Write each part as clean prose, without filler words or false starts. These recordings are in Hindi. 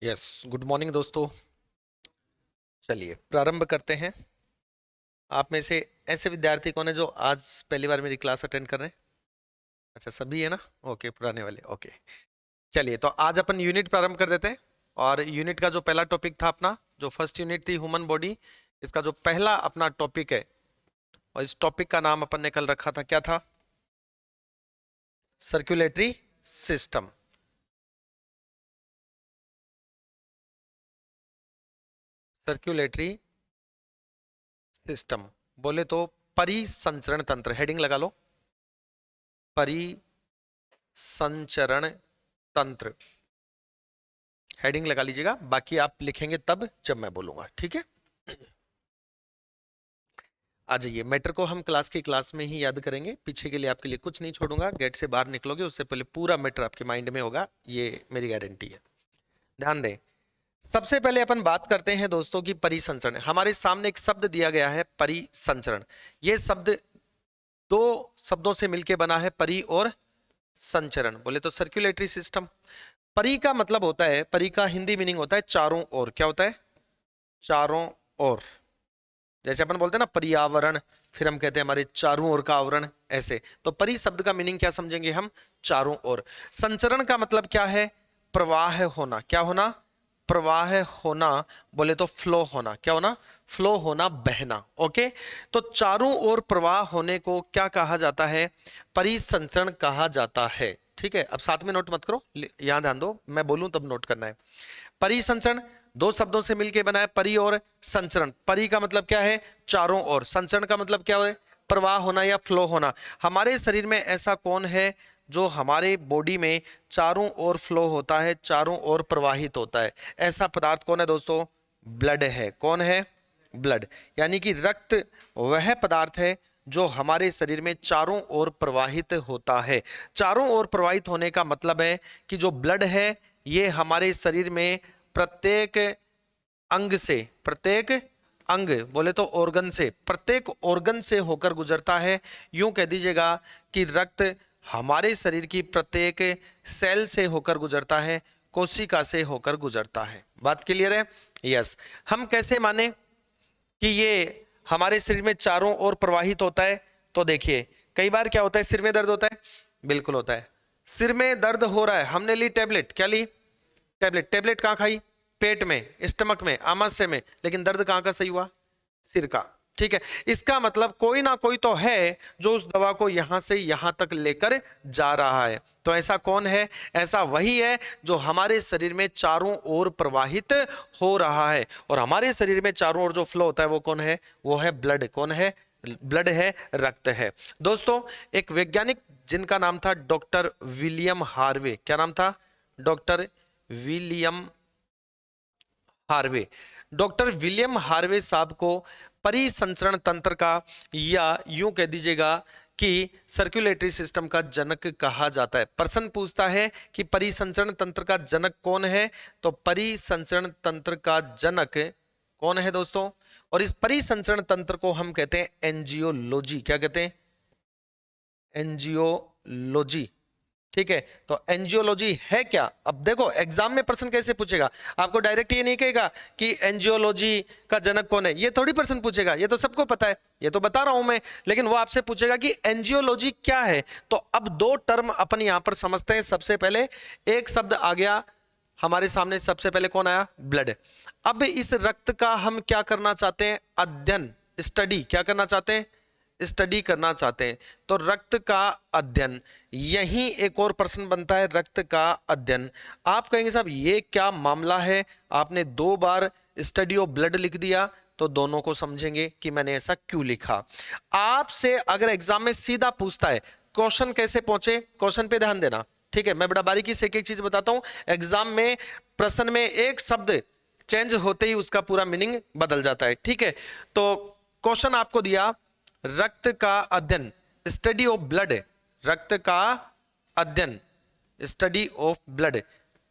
यस, गुड मॉर्निंग दोस्तों। चलिए प्रारंभ करते हैं। आप में से ऐसे विद्यार्थी कौन है जो आज पहली बार मेरी क्लास अटेंड कर रहे हैं? अच्छा, सभी है ना? ओके, पुराने वाले। ओके, चलिए तो आज अपन यूनिट प्रारंभ कर देते हैं। और यूनिट का जो पहला टॉपिक था अपना, जो फर्स्ट यूनिट थी ह्यूमन बॉडी, इसका जो पहला अपना टॉपिक है, और इस टॉपिक का नाम अपन ने कल रखा था, क्या था? Circulatory system. सर्कुलेटरी सिस्टम बोले तो परिसंचरण तंत्र। हेडिंग लगा लो, परिसंचरण तंत्र। हेडिंग लगा लीजिएगा, बाकी आप लिखेंगे तब जब मैं बोलूंगा, ठीक है? आ जाइए, मैटर को हम क्लास में ही याद करेंगे। पीछे के लिए आपके लिए कुछ नहीं छोड़ूंगा। गेट से बाहर निकलोगे उससे पहले पूरा मैटर आपके माइंड में होगा, ये मेरी गारंटी है। ध्यान दें, सबसे पहले अपन बात करते हैं दोस्तों की परिसंचरण। हमारे सामने एक शब्द दिया गया है, परिसंचरण। ये शब्द दो शब्दों से मिलकर बना है, परि और संचरण। बोले तो सर्कुलेटरी सिस्टम। परि का मतलब होता है, परि का हिंदी मीनिंग होता है चारों ओर। क्या होता है? चारों ओर। जैसे अपन बोलते हैं ना पर्यावरण, फिर हम कहते हैं हमारे चारों ओर का आवरण, ऐसे। तो परि शब्द का मीनिंग क्या समझेंगे हम? चारों ओर। संचरण का मतलब क्या है? प्रवाह होना। क्या होना? प्रवाह होना। बोले तो फ्लो होना। क्या होना? फ्लो होना, बहना। ओके, तो चारों ओर प्रवाह होने को क्या कहा जाता है? परिसंचरण कहा जाता है। ठीक है, अब साथ में नोट मत करो, यहां ध्यान दो, मैं बोलूं तब नोट करना है। परिसंचरण दो शब्दों से मिलकर बना है, परि और संचरण। परि का मतलब क्या है? चारों ओर। संचरण का मतलब क्या है? प्रवाह होना या फ्लो होना। हमारे शरीर में ऐसा कौन है जो हमारे बॉडी में चारों ओर फ्लो होता है, चारों ओर प्रवाहित होता है? ऐसा पदार्थ कौन है दोस्तों? ब्लड है। कौन है? ब्लड। यानी कि रक्त वह पदार्थ है जो हमारे शरीर में चारों ओर प्रवाहित होता है। चारों ओर प्रवाहित होने का मतलब है कि जो ब्लड है ये हमारे शरीर में प्रत्येक अंग से, प्रत्येक अंग बोले तो ऑर्गन से, प्रत्येक ऑर्गन से होकर गुजरता है। यूं कह दीजिएगा कि रक्त हमारे शरीर की प्रत्येक सेल से होकर गुजरता है, कोशिका से होकर गुजरता है। बात क्लियर है? यस। हम कैसे माने कि ये हमारे शरीर में चारों ओर प्रवाहित होता है? तो देखिए, कई बार क्या होता है, सिर में दर्द होता है। बिल्कुल होता है। सिर में दर्द हो रहा है, हमने ली टेबलेट। क्या ली? टेबलेट। टेबलेट कहाँ खाई? पेट में, स्टमक में, आमाशय में। लेकिन दर्द कहाँ का सही हुआ? सिर का। ठीक है, इसका मतलब कोई ना कोई तो है जो उस दवा को यहां से यहां तक लेकर जा रहा है। तो ऐसा कौन है? ऐसा वही है जो हमारे शरीर में चारों ओर प्रवाहित हो रहा है। और हमारे शरीर में चारों ओर जो फ्लो होता है वो कौन है? वो है ब्लड। कौन है? ब्लड है, रक्त है। दोस्तों, एक वैज्ञानिक जिनका नाम था डॉक्टर विलियम हार्वे। क्या नाम था? Doctor William Harvey. Doctor William Harvey साहब को परिसंचरण तंत्र का, या यूं कह दीजिएगा कि सर्कुलेटरी सिस्टम का जनक कहा जाता है। प्रश्न पूछता है कि परिसंचरण तंत्र का जनक कौन है? तो परिसंचरण तंत्र का जनक कौन है दोस्तों? और इस परिसंचरण तंत्र को हम कहते हैं एंजियोलॉजी। क्या कहते हैं? एंजियोलॉजी। ठीक है, तो एंजियोलॉजी है क्या? अब देखो एग्जाम में प्रश्न कैसे पूछेगा, आपको डायरेक्ट ये नहीं कहेगा कि एंजियोलॉजी का जनक कौन है। ये थोड़ी प्रश्न पूछेगा, ये तो सबको पता है, ये तो बता रहा हूं मैं। लेकिन वो आपसे पूछेगा कि एंजियोलॉजी क्या है। तो अब दो टर्म अपन यहां पर समझते हैं। सबसे पहले एक शब्द आ गया हमारे सामने, सबसे पहले कौन आया? ब्लड। अब इस रक्त का हम क्या करना चाहते हैं? अध्ययन, स्टडी। क्या करना चाहते हैं? स्टडी करना चाहते हैं। तो रक्त का अध्ययन, यही एक और प्रश्न बनता है, रक्त का अध्ययन। आप कहेंगे साहब ये क्या मामला है, आपने दो बार स्टडी ऑफ ब्लड लिख दिया। तो दोनों को समझेंगे कि मैंने ऐसा क्यों लिखा। आपसे अगर एग्जाम में सीधा पूछता है क्वेश्चन कैसे पहुंचे, क्वेश्चन पे ध्यान देना। ठीक है, मैं बड़ा बारीकी से एक एक चीज बताता हूं। एग्जाम में प्रश्न में एक शब्द चेंज होते ही उसका पूरा मीनिंग बदल जाता है। ठीक है, तो क्वेश्चन आपको दिया रक्त का अध्ययन, स्टडी ऑफ ब्लड। रक्त का अध्ययन, स्टडी ऑफ ब्लड।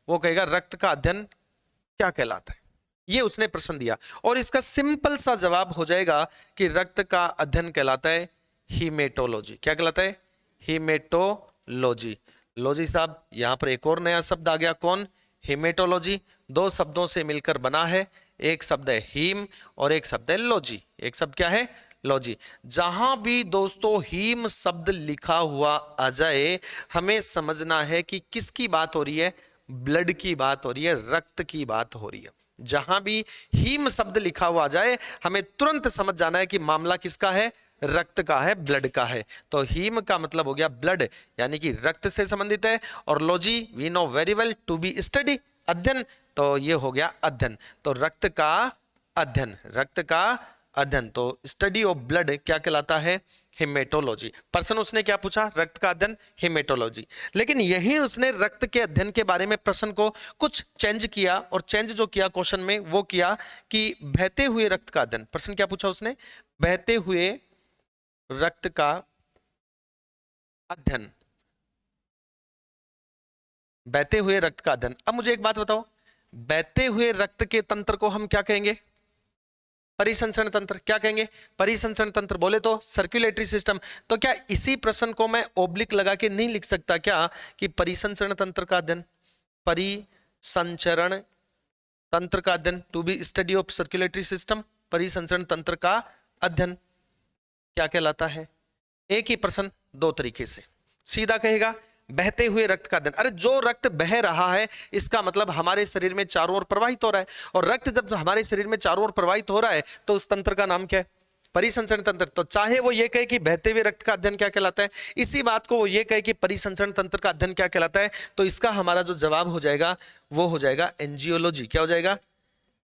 वो कहेगा रक्त का अध्ययन क्या कहलाता है, ये उसने प्रश्न दिया। और इसका सिंपल सा जवाब हो जाएगा कि रक्त का अध्ययन कहलाता है हीमेटोलॉजी। क्या कहलाता है? हीमेटोलॉजी। लो जी साहब, यहां पर एक और नया शब्द आ गया, कौन? हेमेटोलॉजी दो शब्दों से मिलकर बना है, एक शब्द है हीम और एक शब्द है लॉजी। एक शब्द क्या है? लॉजी। जहां भी दोस्तों हीम शब्द लिखा हुआ आ जाए, हमें समझना है कि किसकी बात हो रही है? ब्लड की बात हो रही है, रक्त की बात हो रही है। जहां भी हीम शब्द लिखा हुआ आ जाए, हमें तुरंत समझ जाना है कि मामला किसका है? रक्त का है, ब्लड का है। तो हीम का मतलब हो गया ब्लड, यानी कि रक्त से संबंधित है। और logy we know very well to be study, अध्ययन, तो ये हो गया अध्ययन। तो रक्त का अध्ययन, रक्त का अध्ययन, तो स्टडी ऑफ ब्लड क्या कहलाता है? हेमेटोलॉजी। पर्सन उसने क्या पूछा? रक्त का अध्ययन, हेमेटोलॉजी। लेकिन यही उसने रक्त के अध्ययन के बारे में प्रश्न को कुछ चेंज किया, और चेंज जो किया क्वेश्चन में वो किया कि बहते हुए रक्त का अध्ययन। प्रश्न क्या पूछा उसने? बहते हुए रक्त का अध्ययन, बहते हुए रक्त का अध्ययन। अब मुझे एक बात बताओ, बहते हुए रक्त के तंत्र को हम क्या कहेंगे? परिसंचरण तंत्र। क्या कहेंगे? परिसंचरण तंत्र। बोले तो सर्कुलेटरी सिस्टम। तो क्या इसी प्रश्न को मैं ओब्लिक लगा के नहीं लिख सकता क्या कि परिसंचरण तंत्र का अध्ययन, परिसंचरण तंत्र का अध्ययन, to be study of circulatory system, परिसंचरण तंत्र का अध्ययन क्या कहलाता है? एक ही प्रश्न दो तरीके से। सीधा कहेगा बहते हुए रक्त का अध्ययन, अरे जो रक्त बह रहा है इसका मतलब हमारे शरीर में चारों ओर प्रवाहित हो रहा है, और रक्त जब हमारे शरीर में चारों ओर प्रवाहित हो रहा है तो उस तंत्र का नाम क्या है? परिसंचरण तंत्र। तो चाहे वो ये कहे कि बहते हुए रक्त का अध्ययन क्या कहलाता है, इसी बात को वो ये कहे कि परिसंचरण तंत्र का अध्ययन क्या कहलाता है, तो इसका हमारा जो जवाब हो जाएगा वो हो जाएगा एंजियोलॉजी। क्या हो जाएगा?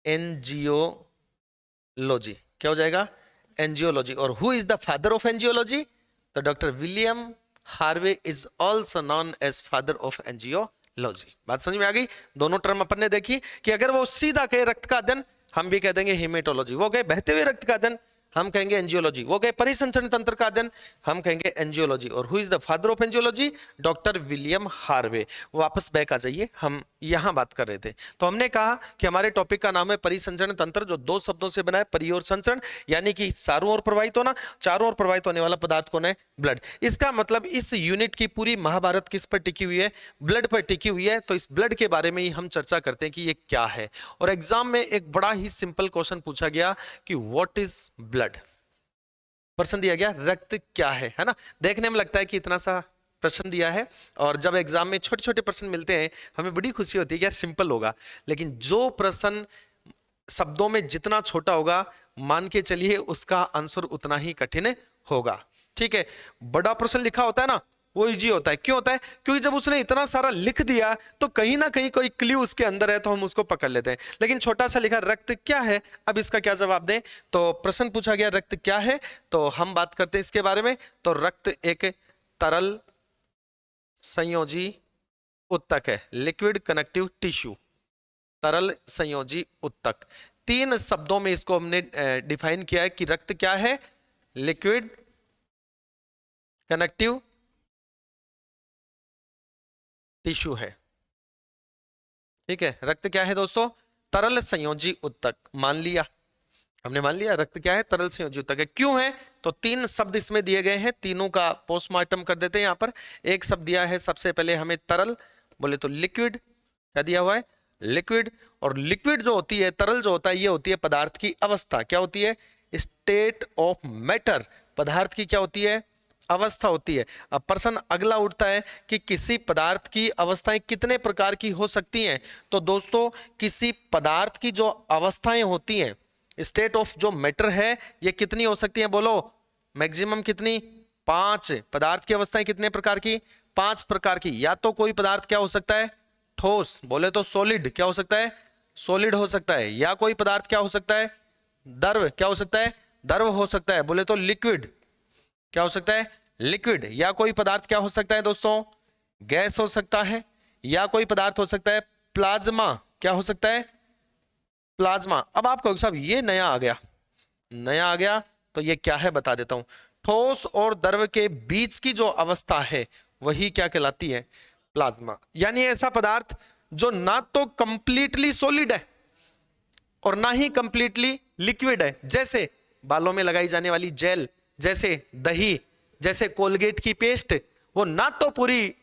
एंजियोलॉजी। क्या हो जाएगा? एंजियोलॉजी। और who is the father of angiology? तो doctor William Harvey is also known as father of angiology. बात समझ में आ गई? दोनों टर्म अपन ने देखी कि अगर वो सीधा कहे रक्त का अध्ययन, हम भी कह देंगे हेमेटोलॉजी। वो कहे बहते हुए रक्त का अध्ययन, हम कहेंगे एंजियोलॉजी। वो कहे परिसंचरण तंत्र का अध्ययन, हम कहेंगे एंजियोलॉजी। और who is the father of angiology? Doctor William Harvey. वापस बैक आ जाइए, हम यहां बात कर रहे थे। तो हमने कहा कि हमारे टॉपिक का नाम है परिसंचरण तंत्र, जो दो शब्दों से बना है, परि और संचरण, यानी कि चारों ओर प्रवाहित होना। चारों ओर प्रवाहित होने वाला पदार्थ कौन है? ब्लड। इसका मतलब इस यूनिट की पूरी महाभारत किस पर टिकी हुई है? ब्लड पर टिकी हुई है। तो इस ब्लड के बारे में ही हम चर्चा करते हैं कि ये क्या है। और एग्जाम में एक बड़ा ही सिंपल क्वेश्चन पूछा गया कि व्हाट इज ब्लड। प्रश्न दिया गया रक्त क्या है ना? देखने में लगता है कि इतना सा प्रश्न दिया है, और जब एग्जाम में छोटे छोटे प्रश्न मिलते हैं हमें बड़ी खुशी होती है कि यार सिंपल होगा। लेकिन जो प्रश्न शब्दों में जितना छोटा होगा, मान के चलिए उसका आंसर उतना ही कठिन होगा। ठीक है, बड़ा प्रश्न लिखा होता है ना, वो इजी होता है। क्यों होता है? क्योंकि जब उसने इतना सारा लिख दिया तो कहीं ना कहीं कोई क्लू उसके अंदर है, तो हम उसको पकड़ लेते हैं। लेकिन छोटा सा लिखा रक्त क्या है, अब इसका क्या जवाब दें? तो प्रश्न पूछा गया रक्त क्या है, तो हम बात करते हैं इसके बारे में। तो रक्त एक तरल संयोजी उत्तक है, लिक्विड कनेक्टिव टिश्यू, तरल संयोजी उत्तक। तीन शब्दों में इसको हमने डिफाइन किया है कि रक्त क्या है? लिक्विड कनेक्टिव टिश्यू है। ठीक है, रक्त क्या है दोस्तों? तरल संयोजी उत्तक। मान लिया, हमने मान लिया रक्त क्या है? तरल संयोजी उत्तक है। क्यों है? तो तीन शब्द इसमें दिए गए हैं, तीनों का पोस्टमार्टम कर देते हैं यहां पर। एक शब्द दिया है सबसे पहले हमें तरल, बोले तो लिक्विड। क्या दिया हुआ है? लिक्विड। और लिक्विड जो होती है, तरल जो होता है, ये होती है पदार्थ की अवस्था। क्या होती है? State of matter. पदार्थ की क्या होती है? अवस्था होती है। अब प्रश्न अगला उठता है कि किसी पदार्थ की अवस्थाएं कितने प्रकार की हो सकती हैं? तो दोस्तों किसी पदार्थ की जो अवस्थाएं होती हैं, स्टेट ऑफ जो मैटर है, ये कितनी हो सकती हैं? बोलो मैक्सिमम कितनी? 5। पदार्थ की अवस्थाएं कितने प्रकार की? 5 प्रकार की। या तो कोई पदार्थ क्या हो सकता है? ठोस, बोले तो सॉलिड। क्या हो सकता है? सॉलिड हो सकता है। या कोई पदार्थ क्या हो सकता है? द्रव। क्या हो सकता है? द्रव हो सकता है, बोले तो लिक्विड। क्या हो सकता है? लिक्विड। या कोई पदार्थ क्या हो सकता है दोस्तों? गैस हो सकता है। या कोई पदार्थ हो सकता है प्लाज्मा। क्या हो सकता है? प्लाज्मा। अब आप कहोगे साहब ये नया आ गया, नया आ गया, तो ये क्या है बता देता हूं। ठोस और द्रव के बीच की जो अवस्था है वही क्या कहलाती है? प्लाज्मा। यानी ऐसा पदार्थ जो ना तो कंप्लीटली सॉलिड है और ना ही कंप्लीटली लिक्विड है, जैसे बालों में लगाई जाने वाली जेल, जैसे दही, जैसे कोलगेट की पेस्ट, वो ना तो पूरी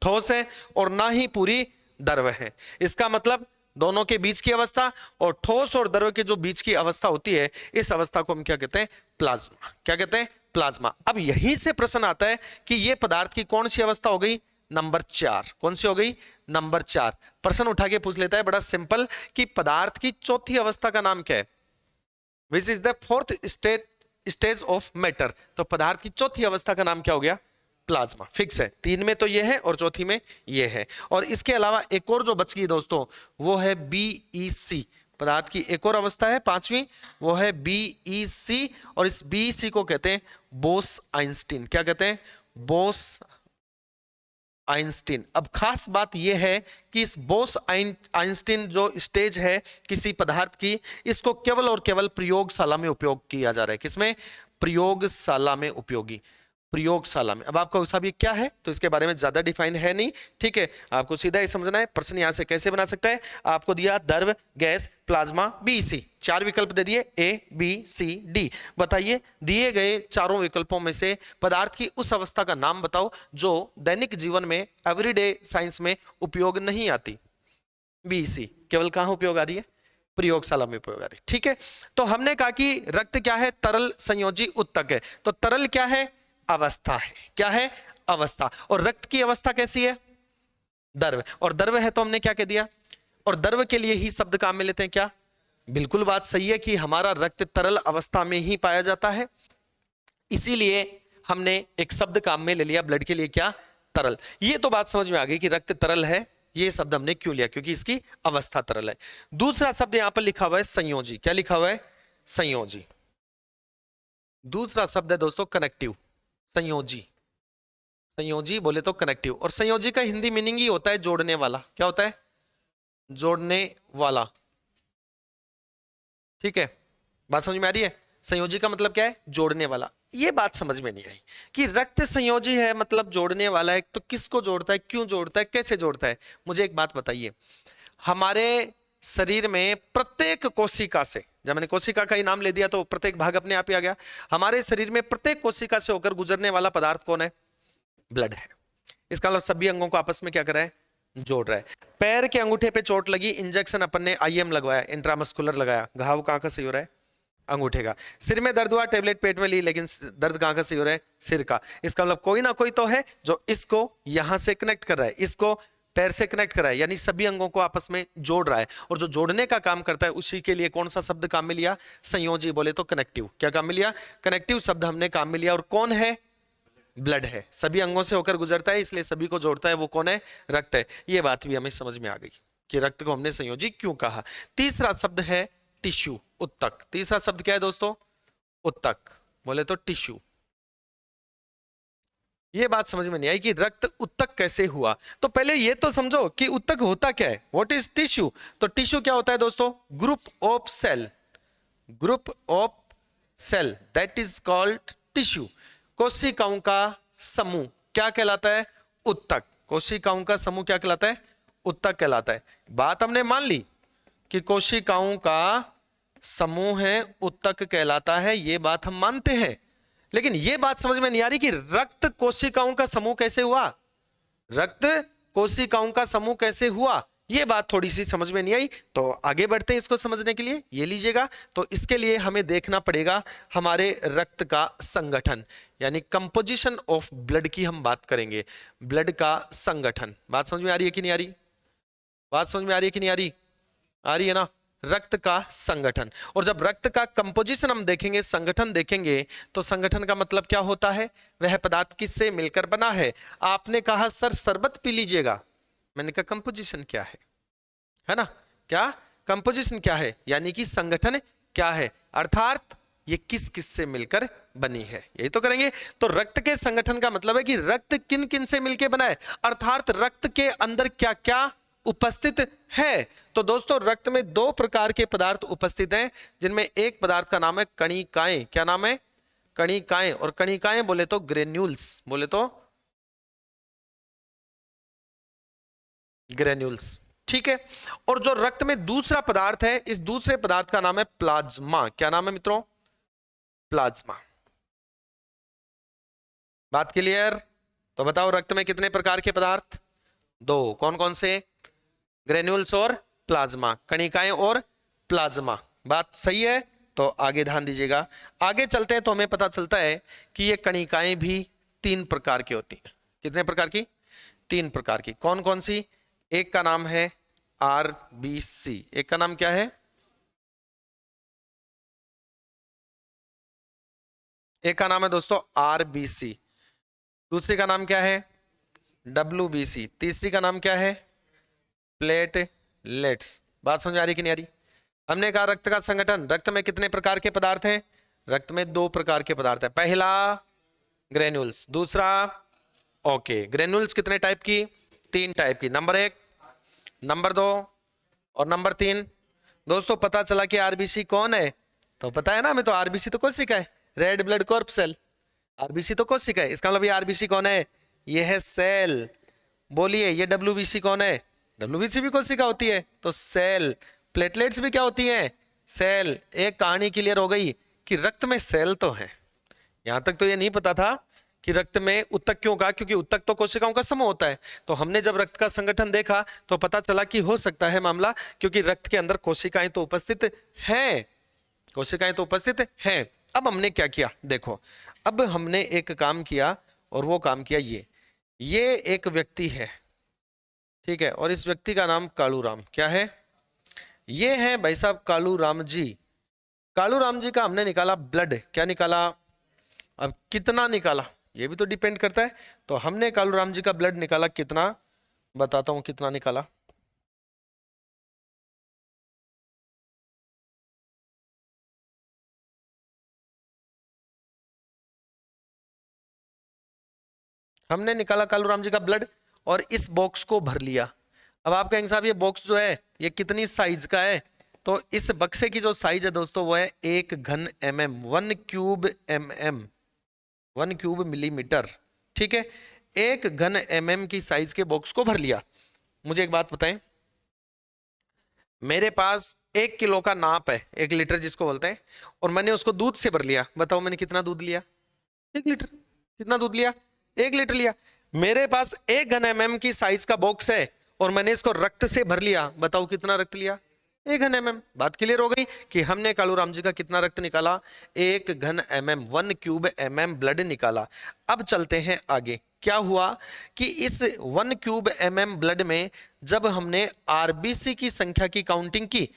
ठोस है और ना ही पूरी द्रव है। इसका मतलब दोनों के बीच की अवस्था, और ठोस और द्रव के जो बीच की अवस्था होती है, इस अवस्था को हम क्या कहते हैं? प्लाज्मा। क्या कहते हैं? प्लाज्मा। अब यहीं से प्रश्न आता है कि ये पदार्थ की कौन सी अवस्था हो गई? नंबर 4। कौन सी हो गई? नंबर 4। प्रश्न उठा के पूछ लेता है बड़ा सिंपल कि पदार्थ की चौथी अवस्था का नाम क्या है? Which is the fourth stage of matter. तो पदार्थ की चौथी अवस्था का नाम क्या हो गया? प्लाज्मा। फिक्स है, 3 में तो ये है और चौथी में ये है। और इसके अलावा एक और जो बच गई दोस्तों, वो है बीईसी। पदार्थ की एक और अवस्था है 5वीं, वो है बीईसी, और इस बीईसी को कहते हैं बोस आइंस्टीन। क्या कहते हैं? बोस आइंस्टीन। अब खास बात यह है कि इस बोस आइंस्टीन जो स्टेज है किसी पदार्थ की, इसको केवल और केवल प्रयोगशाला में उपयोग किया जा रहा है। किसमें? प्रयोगशाला में उपयोगी, प्रयोगशाला में। अब आपका उत्साह भी क्या है, तो इसके बारे में ज्यादा डिफाइन है नहीं, ठीक है। आपको सीधा ही समझना है। प्रश्न यहां से कैसे बना सकता है? आपको दिया द्रव, गैस, प्लाज्मा, बीईसी, 4 विकल्प दे दिए, ए बी सी डी। बताइए दिए गए चारों विकल्पों में से पदार्थ की उस अवस्था का नाम बताओ जो दैनिक जीवन में, एवरीडे साइंस में उपयोग नहीं आती। बीईसी केवल कहां उपयोग आ रही है? प्रयोगशाला में उपयोग आ रही है, ठीक है। तो हमने कहा कि रक्त क्या है? तरल संयोजी उत्तक है। तो तरल क्या है? अवस्था है। क्या है? अवस्था। और रक्त की अवस्था कैसी है? द्रव। और द्रव है तो हमने क्या कह दिया? और द्रव के लिए ही शब्द काम में लेते हैं क्या? बिल्कुल बात सही है कि हमारा रक्त तरल अवस्था में ही पाया जाता है, इसीलिए हमने एक शब्द काम में ले लिया ब्लड के लिए, क्या? तरल। ये तो बात समझ में आ गई कि रक्त तरल है। ये शब्द हमने क्यों लिया? क्योंकि इसकी अवस्था तरल है। दूसरा शब्द यहां पर लिखा हुआ है संयोजी। क्या लिखा हुआ है? संयोजी। दूसरा शब्द है दोस्तों कनेक्टिव। संयोजी, संयोजी बोले तो कनेक्टिव। और संयोजी का हिंदी मीनिंग ही होता है जोड़ने वाला। क्या होता है? जोड़ने वाला, ठीक है। बात समझ में आ रही है? संयोजी का मतलब क्या है? जोड़ने वाला। ये बात समझ में नहीं आई कि रक्त संयोजी है मतलब जोड़ने वाला है, तो किसको जोड़ता है, क्यों जोड़ता है, कैसे जोड़ता है? मुझे एक बात बताइए, हमारे शरीर में प्रत्येक कोशिका से, जब मैंने कोशिका का ही नाम ले दिया तो प्रत्येक भाग अपने आप ही आ गया, हमारे शरीर में प्रत्येक कोशिका से होकर गुजरने वाला पदार्थ कौन है? ब्लड है। इसका मतलब सभी अंगों को आपस में क्या कर रहा है? जोड़ रहा है। पैर के अंगूठे पे चोट लगी, इंजेक्शन अपन ने आईएम लगवाया, इंट्रामस्कुलर लगाया, घाव कहां का सही हो रहा है? अंगूठे का। सिर में दर्द हुआ, टेबलेट पेट में ली, लेकिन दर्द कहां का सही हो रहा है? सिर का। इसका मतलब कोई ना कोई तो है जो इसको यहां से कनेक्ट कर रहा है, इसको पैर से कनेक्ट कर रहा है, यानी सभी अंगों को आपस में जोड़ रहा है। और जो जोड़ने का काम करता है उसी के लिए कौन सा शब्द काम में लिया? संयोजी बोले तो कनेक्टिव। क्या काम में लिया? कनेक्टिव शब्द हमने काम में लिया। और कौन है? ब्लड है। सभी अंगों से होकर गुजरता है, इसलिए सभी को जोड़ता है। वो कौन है? रक्त है। ये बात भी हमें समझ में आ गई कि रक्त को हमने संयोजी क्यों कहा। तीसरा शब्द है टिश्यू, उत्तक। तीसरा शब्द क्या है दोस्तों? उत्तक बोले तो टिश्यू। ये बात समझ में नहीं आई कि रक्त उत्तक कैसे हुआ। तो पहले ये तो समझो कि उत्तक होता क्या है, व्हाट इज टिश्यू। तो टिश्यू क्या होता है दोस्तों? Group of cell, group of cell, that is called tissue. कोशिकाओं का समूह क्या कहलाता है? उत्तक। कोशिकाओं का समूह क्या कहलाता है? उत्तक कहलाता है। बात हमने मान ली कि कोशिकाओं का समूह है, उत्तक कहलाता है, ये बात हम मानते हैं। लेकिन ये बात समझ में नहीं आ रही कि रक्त कोशिकाओं का समूह कैसे हुआ? रक्त कोशिकाओं का समूह कैसे हुआ? ये बात थोड़ी सी समझ में नहीं आई। तो आगे बढ़ते हैं इसको समझने के लिए। ये लीजिएगा, तो इसके लिए हमें देखना पड़ेगा हमारे रक्त का संगठन, यानी कंपोजिशन ऑफ ब्लड की हम बात करेंगे। ब्लड का संगठन। बात समझ में आ रही है कि नहीं आ रही? बात समझ में आ रही है कि नहीं आ रही? आ रही है ना? रक्त का संगठन। और जब रक्त का कंपोजिशन हम देखेंगे, संगठन देखेंगे, तो संगठन का मतलब क्या होता है? वह पदार्थ किससे मिलकर बना है। आपने कहा सर शरबत पी लीजिएगा, मैंने कहा कंपोजिशन क्या है ना? क्या कंपोजिशन क्या है, यानी कि संगठन क्या है, अर्थात ये किस किस से मिलकर बनी है, यही तो करेंगे। तो रक्त के संगठन का मतलब है कि रक्त किन किन से मिलकर बना है, अर्थात रक्त के अंदर क्या क्या उपस्थित है। तो दोस्तों रक्त में 2 प्रकार के पदार्थ उपस्थित हैं, जिनमें एक पदार्थ का नाम है कणिकाएं। क्या नाम है? कणिकाएं। और कणिकाएं बोले तो ग्रेन्यूल्स, बोले तो ग्रेन्यूल्स, ठीक है। और जो रक्त में दूसरा पदार्थ है, इस दूसरे पदार्थ का नाम है प्लाज्मा। क्या नाम है मित्रों? प्लाज्मा। बात क्लियर? तो बताओ रक्त में कितने प्रकार के पदार्थ? 2। कौन कौन से? ग्रेन्यूल्स और प्लाज्मा, कणिकाएं और प्लाज्मा। बात सही है? तो आगे ध्यान दीजिएगा। आगे चलते हैं तो हमें पता चलता है कि ये कणिकाएं भी 3 प्रकार की होती हैं। कितने प्रकार की? 3 प्रकार की। कौन कौन सी? एक का नाम है आरबीसी। एक का नाम क्या है? एक का नाम है दोस्तों आरबीसी, दूसरी का नाम क्या है? डब्ल्यूबीसी, तीसरी का नाम क्या है? प्लेटलेट्स। बात समझ आ रही कि नहीं आ रही? हमने कहा रक्त का संगठन, रक्त में कितने प्रकार के पदार्थ हैं? रक्त में 2 प्रकार के पदार्थ हैं। पहला ग्रेन्यूल्स, दूसरा ओके। ग्रेन्यूल्स कितने टाइप की? 3 टाइप की। नंबर 1, नंबर 2 और नंबर 3। दोस्तों पता चला कि आरबीसी कौन है? तो पता है ना हमें, तो आरबीसी तो कोशिका है, red blood corpuscle. RBC तो कोशिका है, इसका मतलब ये आरबीसी कौन है? ये है सेल। बोलिए ये डब्ल्यूबीसी कौन है? डब्ल्यूबीसी भी कोशिका होती है, तो सेल। प्लेटलेट्स भी क्या होती हैं? सेल। एक कहानी क्लियर हो गई कि रक्त में सेल तो है। यहां तक तो ये नहीं पता था कि रक्त में उत्तक क्यों कहा, क्योंकि उत्तक तो कोशिकाओं का समूह होता है। तो हमने जब रक्त का संगठन देखा तो पता चला कि हो सकता है मामला, क्योंकि रक्त के अंदर कोशिकाएं तो उपस्थित हैं, कोशिकाएं तो उपस्थित हैं। अब हमने क्या किया देखो, अब हमने एक काम किया और वो काम किया ये एक व्यक्ति है, ठीक है, और इस व्यक्ति का नाम कालूराम। क्या है? ये है भाई साहब कालूराम जी। कालूराम जी का हमने निकाला ब्लड। क्या निकाला? अब कितना निकाला ये भी तो डिपेंड करता है। तो हमने कालूराम जी का ब्लड निकाला। कितना? बताता हूं कितना निकाला। हमने निकाला कालूराम जी का ब्लड और इस बॉक्स को भर लिया। अब आप कहेंगे साहब ये बॉक्स जो है ये कितनी साइज का है? तो इस बक्से की जो साइज है दोस्तों वो है 1 घन mm, 1 cube mm, 1 cube millimetre. ठीक है, 1 घन mm की साइज के बॉक्स को भर लिया। मुझे एक बात बताएं, मेरे पास 1 किलो का नाप है, 1 लीटर जिसको बोलते हैं, और मैंने उसको दूध से भर लिया। बताओ मैंने कितना दूध लिया? 1 लीटर। कितना दूध लिया? 1 लीटर लिया। मेरे पास 1 घन mm की साइज का बॉक्स है और मैंने इसको रक्त से भर लिया। बताओ कितना रक्त लिया? 1 घन mm। बात क्लियर हो गई कि हमने कालूराम जी का कितना रक्त निकाला? 1 घन mm, 1 क्यूब mm ब्लड निकाला। अब चलते हैं आगे। क्या हुआ कि इस 1 क्यूब mm ब्लड में जब हमने आरबीसी की संख्या की काउंटिंग की,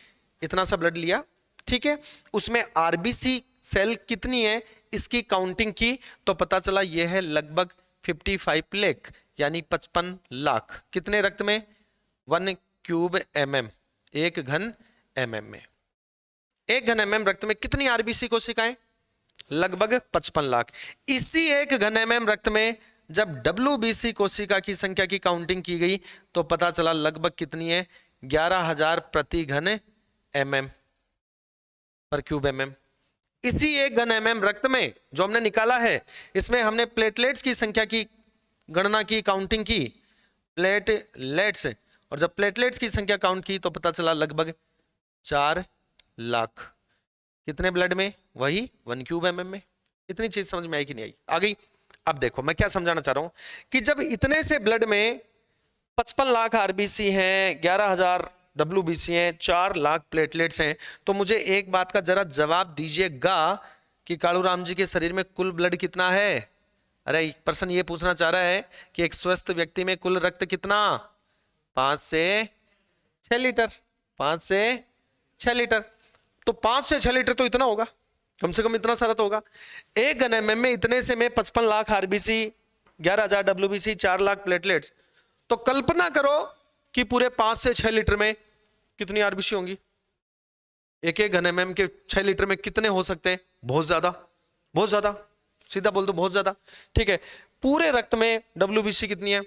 इतना सा ब्लड लिया, ठीक है, उसमें आरबीसी सेल कितनी है इसकी काउंटिंग की, तो पता चला यह है लगभग 55 लाख, यानी 55 लाख। कितने रक्त में? 1 क्यूब mm, 1 घन mm में। 1 घन mm रक्त में कितनी आरबीसी कोशिकाएं? लगभग 55 लाख। इसी 1 घन mm रक्त में जब डब्ल्यूबीसी कोशिका की संख्या की काउंटिंग की गई तो पता चला लगभग कितनी है? 11,000 प्रति घन mm पर क्यूब mm। इसी 1 घन mm रक्त में जो हमने निकाला है, इसमें हमने प्लेटलेट्स की संख्या की गणना की, काउंटिंग की, प्लेटलेट्स, और जब प्लेटलेट्स की संख्या काउंट की तो पता चला लगभग 4 लाख। कितने ब्लड में? वही 1 क्यूब mm में। इतनी चीज समझ में आई कि नहीं आई? आ गई। अब देखो मैं क्या समझाना चाह रहा हूं कि जब इतने से ब्लड में 55 लाख आरबीसी हैं, 11,000 डब्ल्यूबीसी हैं, 4 लाख प्लेटलेट्स हैं, तो मुझे एक बात का जरा जवाब दीजिएगा कि कालूराम जी के शरीर में कुल ब्लड कितना है? अरे एक पर्सन ये पूछना चाह रहा है कि एक स्वस्थ व्यक्ति में कुल रक्त कितना? 5 से 6 लीटर। 5 से 6 लीटर। तो 5 से 6 लीटर तो इतना होगा, कम से कम इतना सारा तो होगा। 1 घन mm में इतने से में 55 lakh RBC, 11,000 WBC, 4 lakh platelets. तो कल्पना करो कि पूरे 5 से 6 लीटर में कितनी आरबीसी होंगी? 1 घन mm के 6 लीटर में कितने हो सकते हैं? बहुत ज्यादा, बहुत ज्यादा, सीधा बोल दो बहुत ज्यादा। ठीक है, पूरे रक्त में डब्ल्यूबीसी कितनी है?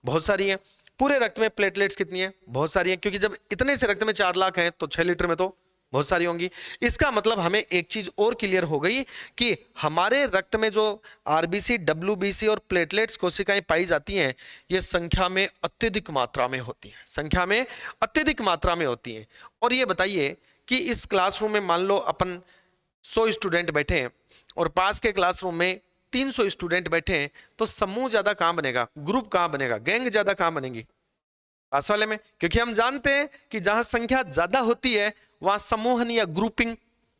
बहुत सारी है। पूरे रक्त में प्लेटलेट्स कितनी है? बहुत सारी है, क्योंकि जब इतने से रक्त में 4 लाख हैं तो 6 लीटर में तो बहुत सारी होंगी। इसका मतलब हमें एक चीज और क्लियर हो गई कि हमारे रक्त में जो आरबीसी, डब्ल्यूबीसी और प्लेटलेट्स कोशिकाएं पाई जाती हैं, ये संख्या में अत्यधिक मात्रा में होती हैं, संख्या में अत्यधिक मात्रा में होती हैं। और ये बताइए कि इस क्लासरूम में मान लो अपन 100 स्टूडेंट बैठे हैं और पास के क्लासरूम में 300 स्टूडेंट बैठे हैं, तो समूह ज्यादा कहां बनेगा? ग्रुप कहां बनेगा? गैंग ज्यादा कहां बनेगी? पास वाले में, क्योंकि हम जानते हैं कि जहां संख्या ज्यादा होती है वहां समूहन या ग्रुपिंग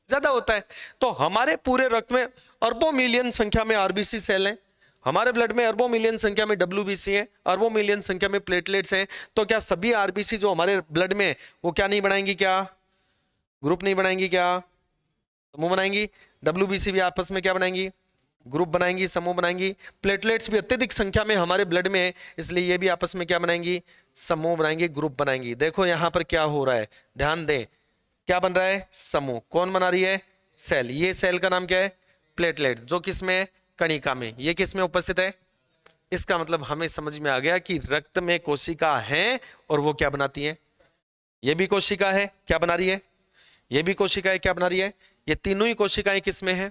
ज्यादा होता है। तो हमारे पूरे रक्त में अरबों मिलियन संख्या में आरबीसी सेल हैं, हमारे ब्लड में अरबों मिलियन संख्या में डब्ल्यूबीसी है, अरबों मिलियन संख्या में प्लेटलेट्स हैं। तो क्या सभी आरबीसी जो हमारे ब्लड में वो क्या नहीं बनाएंगी, क्या ग्रुप नहीं बनाएंगी, क्या समूह बनाएंगी? डब्ल्यूबीसी भी आपस में क्या बनाएंगी, ग्रुप बनाएंगी, समूह बनाएंगी। प्लेटलेट्स भी अत्यधिक संख्या में हमारे ब्लड में है, इसलिए ये भी आपस में क्या बनाएंगी, समूह बनाएंगी, ग्रुप बनाएंगी। देखो यहां पर क्या हो रहा है, ध्यान दें, क्या बन रहा है, समूह। कौन बना रही है, सेल। ये सेल का नाम क्या है, प्लेटलेट, जो किसमें है, कणिका में। ये किसमें उपस्थित है? इसका मतलब हमें समझ में आ गया कि रक्त में कोशिका है और वो क्या बनाती है, ये भी कोशिका है, क्या बना रही है, ये भी कोशिका है, क्या बना रही है। ये तीनों ही कोशिकाएं किसमें है,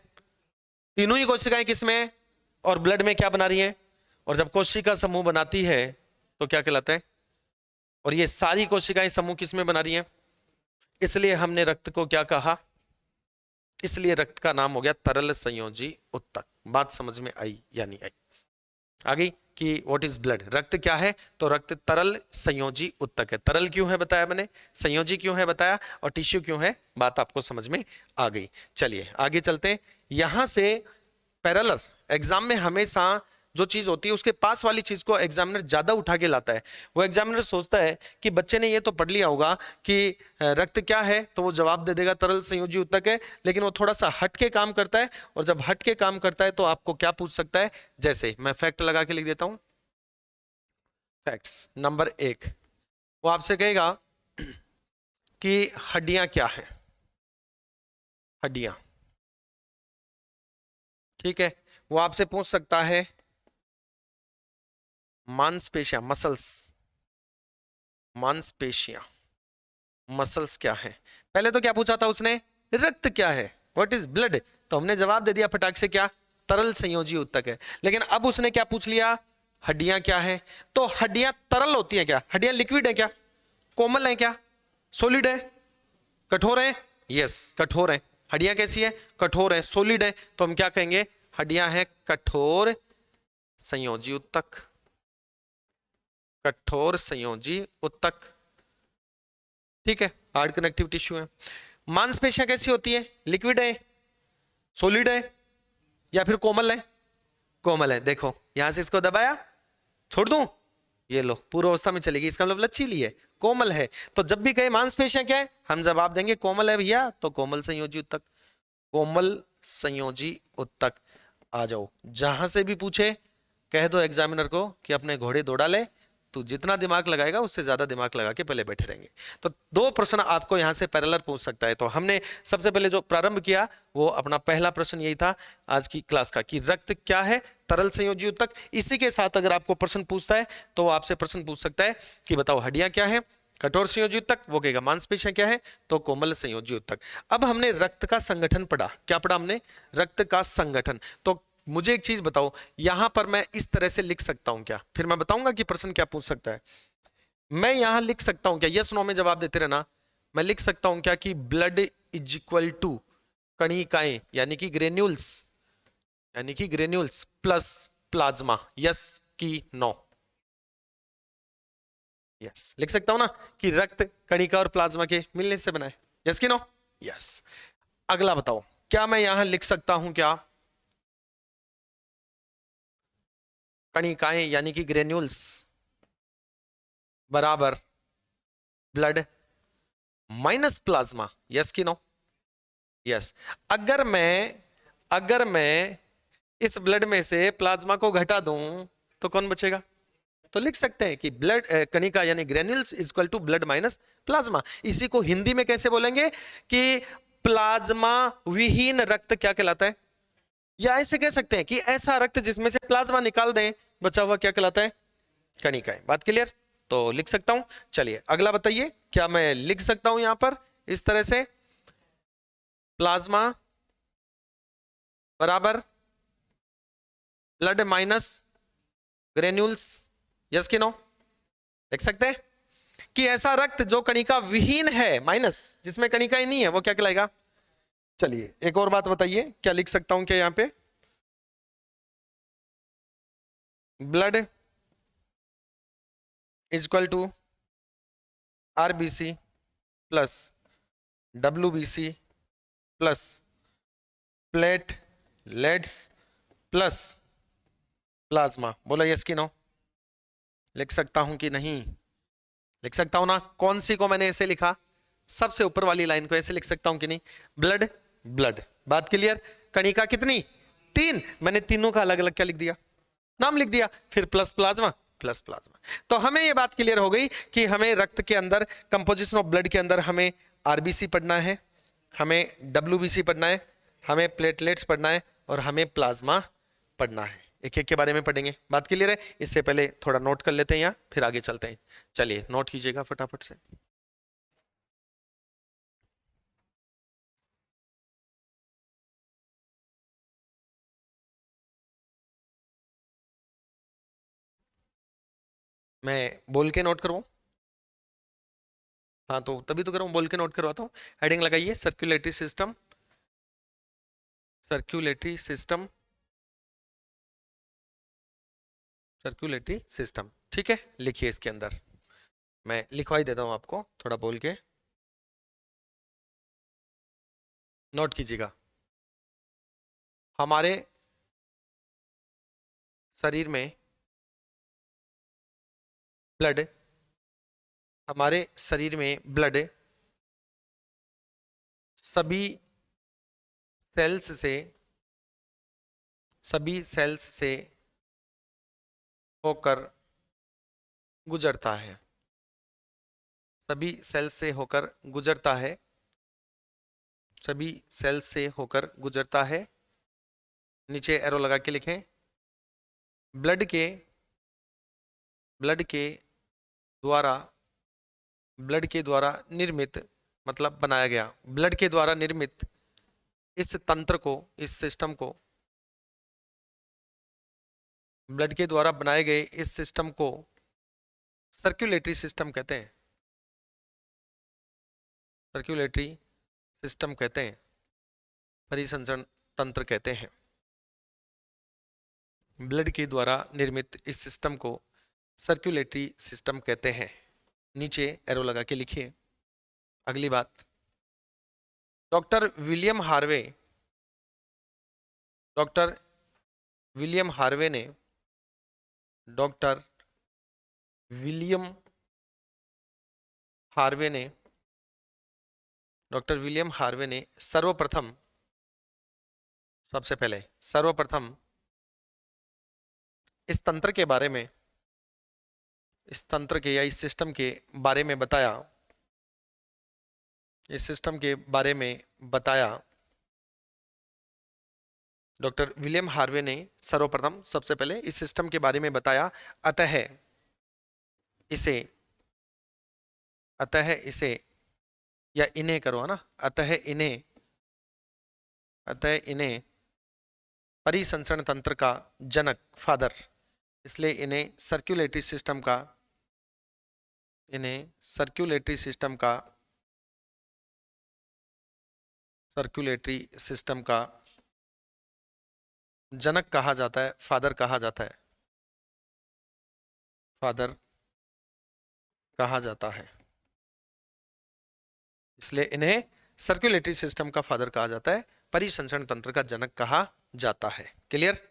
तीनों ही कोशिकाएं किसमें है, और ब्लड में क्या बना रही है। और जब कोशिका समूह बनाती है तो क्या कहलाता है, और ये सारी कोशिकाएं समूह किसमें बना रही हैं, इसलिए हमने रक्त को क्या कहा, इसलिए रक्त का नाम हो गया तरल संयोजी उत्तक। बात समझ में आई या नहीं आई? आ गई कि व्हाट इज ब्लड, रक्त क्या है, तो रक्त तरल संयोजी उत्तक है। तरल क्यों है बताया मैंने, संयोजी क्यों है बताया, और टिश्यू क्यों है, बात आपको समझ में आ गई। चलिए आगे चलते हैं। यहां से पैरेलल एग्जाम में हमेशा जो चीज होती है उसके पास वाली चीज को एग्जामिनर ज्यादा उठा के लाता है। वो एग्जामिनर सोचता है कि बच्चे ने ये तो पढ़ लिया होगा कि रक्त क्या है, तो वो जवाब दे देगा तरल संयोजी उत्तक है, लेकिन वो थोड़ा सा हट के काम करता है। और जब हट के काम करता है तो आपको क्या पूछ सकता है, जैसे मैं फैक्ट लगा के लिख देता हूं। फैक्ट्स नंबर 1, वो आपसे कहेगा कि हड्डियां क्या है, हड्डियां, ठीक है। वो आपसे पूछ सकता है मांसपेशियां, मसल्स, मांसपेशियां, मसल्स क्या है। पहले तो क्या पूछा था उसने, रक्त क्या है, व्हाट इज ब्लड, तो हमने जवाब दे दिया फटाक से, क्या, तरल संयोजी उत्तक है। लेकिन अब उसने क्या पूछ लिया, हड्डियां क्या है। तो हड्डियां तरल होती है क्या, हड्डियां लिक्विड है क्या, कोमल है क्या, सॉलिड है, कठोर है, यस कठोर है। हड्डियां कैसी है, कठोर है, सॉलिड है, तो हम क्या कहेंगे, हड्डियां हैं कठोर संयोजी उत्तक, कठोर संयोजी उत्तक, ठीक है, हार्ड कनेक्टिव टिश्यू है। मांसपेशियां कैसी होती है, लिक्विड है, सॉलिड है, या फिर कोमल है, कोमल है। देखो यहां से इसको दबाया, छोड़ दूं, ये लो पूर्व अवस्था में चलेगी, इसका मतलब लचीली है, कोमल है। तो जब भी कहे मांसपेशियां क्या है, हम जवाब देंगे कोमल है भैया, तो कोमल संयोजी उत्तक, कोमल संयोजी उत्तक। आ जाओ, जहां से भी पूछे कह दो एग्जामिनर को कि अपने घोड़े दौड़ा ले, तू जितना दिमाग लगाएगा उससे ज्यादा दिमाग लगा के पहले बैठे रहेंगे। तो 2 प्रश्न आपको यहां से पैरेलल पूछ सकता है। तो हमने सबसे पहले जो प्रारंभ किया वो अपना पहला प्रश्न यही था आज की क्लास का, कि रक्त क्या है, तरल संयोजी उत्तक। इसी के साथ अगर आपको प्रश्न पूछता है तो वो आपसे प्रश्न पूछ सकता है कि बताओ हड्डियां क्या है, कठोर संयोजी उत्तक, वो कहेगा मांसपेशियां क्या है, तो कोमल संयोजी उत्तक। अब हमने रक्त का संगठन पढ़ा, क्या पढ़ा हमने, रक्त का संगठन। तो मुझे एक चीज बताओ, यहां पर मैं इस तरह से लिख सकता हूं क्या, फिर मैं बताऊंगा कि प्रश्न क्या पूछ सकता है। मैं यहां लिख सकता हूं क्या, यस नो में जवाब देते रहना, मैं लिख सकता हूं क्या कि ब्लड इज इक्वल टू कणिकाएं यानी कि ग्रेन्यूल्स, यानी कि ग्रेन्यूल्स प्लस प्लाज्मा, यस की नो, यस लिख सकता हूं ना कि रक्त कणिका और प्लाज्मा के मिलने से बना है, यस की नो, यस। अगला बताओ, क्या मैं यहां लिख सकता हूं क्या, कणिकाएं यानी कि ग्रेन्यूल्स बराबर ब्लड माइनस प्लाज्मा, यस की नो, यस। अगर मैं इस ब्लड में से प्लाज्मा को घटा दूं तो कौन बचेगा, तो लिख सकते हैं कि ब्लड कणिका यानी granules is equal to blood minus plasma. इसी को हिंदी में कैसे बोलेंगे कि प्लाज्मा विहीन रक्त क्या कहलाता है, या ऐसे कह सकते हैं कि ऐसा रक्त जिसमें से प्लाज्मा निकाल दें बचा हुआ क्या कहलाता है, कणिका है। बात क्लियर, तो लिख सकता हूं। चलिए अगला बताइए, क्या मैं लिख सकता हूं यहां पर इस तरह से, प्लाज्मा बराबर ब्लड माइनस ग्रेन्यूल्स, यस कि नो, देख सकते हैं कि ऐसा रक्त जो कणिका विहीन है, माइनस जिसमें कणिका ही नहीं है, वो क्या कहलाएगा। चलिए एक और बात बताइए, क्या लिख सकता हूं क्या यहां पे, blood is equal to RBC plus WBC plus platelets plus plasma. बोला यस कि नो? लिख सकता हूं कि नहीं? लिख सकता हूं ना? कौन सी को मैंने ऐसे लिखा? सबसे ऊपर वाली लाइन को ऐसे लिख सकता हूं कि नहीं? Blood blood. बात क्लियर? कणिका कितनी? 3। मैंने तीनों का अलग अलग क्या लिख दिया? नाम लिख दिया। फिर प्लस प्लाज्मा प्लस प्लाज्मा। तो हमें यह बात क्लियर हो गई कि हमें रक्त के अंदर, कंपोजिशन ऑफ ब्लड के अंदर हमें आरबीसी पढ़ना है, हमें डब्ल्यूबीसी पढ़ना है, हमें प्लेटलेट्स पढ़ना है और हमें प्लाज्मा पढ़ना है। एक एक के बारे में पढ़ेंगे। बात क्लियर है? इससे पहले थोड़ा नोट कर लेते हैं यहाँ, फिर आगे चलते हैं। चलिए नोट कीजिएगा फटाफट से। मैं बोल के नोट करवाऊं? हाँ तो तभी तो कर रहा हूं, बोल के नोट करवाता हूँ। हेडिंग लगाइए, circulatory system, circulatory system, circulatory system. ठीक है, लिखिए इसके अंदर। मैं लिखवाई देता हूं आपको, थोड़ा बोल के नोट कीजिएगा। हमारे शरीर में ब्लड, हमारे शरीर में ब्लड सभी सेल्स से, सभी सेल्स से होकर गुजरता है, सभी सेल्स से होकर गुजरता है, सभी सेल्स से होकर गुजरता है। नीचे एरो लगा के लिखें। ब्लड के, ब्लड के द्वारा, ब्लड के द्वारा निर्मित, मतलब बनाया गया, ब्लड के द्वारा निर्मित इस तंत्र को, इस सिस्टम को, ब्लड के द्वारा बनाए गए इस सिस्टम को सर्कुलेटरी सिस्टम कहते हैं, सर्कुलेटरी सिस्टम कहते हैं, परिसंचरण तंत्र कहते हैं। ब्लड के द्वारा निर्मित इस सिस्टम को सर्कुलेटरी सिस्टम कहते हैं। नीचे एरो लगा के लिखिए। अगली बात, doctor William Harvey, doctor William Harvey ने, डॉक्टर विलियम हार्वे ने, डॉक्टर विलियम हार्वे ने सर्वप्रथम, सबसे पहले सर्वप्रथम इस तंत्र के बारे में, इस तंत्र के या इस सिस्टम के बारे में बताया, इस सिस्टम के बारे में बताया। डॉक्टर विलियम हार्वे ने सर्वप्रथम, सबसे पहले इस सिस्टम के बारे में बताया। अतः इसे, अतः इसे, या इन्हें करो है ना, अतः इन्हें, अतः इन्हें परिसंचरण तंत्र का जनक, फादर, इसलिए इन्हें सर्कुलेटरी सिस्टम का, इन्हें सर्कुलेटरी सिस्टम का, सर्कुलेटरी सिस्टम का जनक कहा जाता है, फादर कहा जाता है, फादर कहा जाता है। इसलिए इन्हें सर्कुलेटरी सिस्टम का फादर कहा जाता है, परिसंचरण तंत्र का जनक कहा जाता है। क्लियर?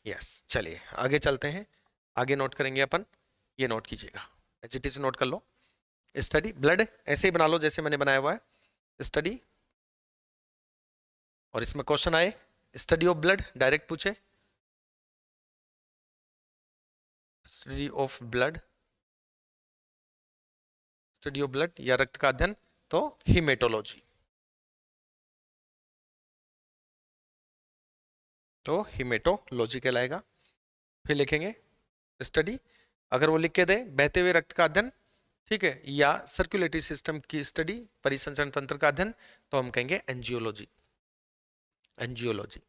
यस। चलिए आगे चलते हैं, आगे नोट करेंगे अपन। ये नोट कीजिएगा, एज इट इज नोट कर लो। स्टडी ब्लड ऐसे ही बना लो जैसे मैंने बनाया हुआ है, स्टडी, और इसमें क्वेश्चन आए स्टडी ऑफ ब्लड, डायरेक्ट पूछे study of blood, study of blood या रक्त का अध्ययन, तो हीमेटोलॉजी, तो हीमेटोलॉजी कहलाएगा। फिर लिखेंगे स्टडी, अगर वो लिख के दे बहते हुए रक्त का अध्ययन, ठीक है, या सर्कुलेटरी सिस्टम की स्टडी, परिसंचरण तंत्र का अध्ययन, तो हम कहेंगे एंजियोलॉजी, एंजियोलॉजी।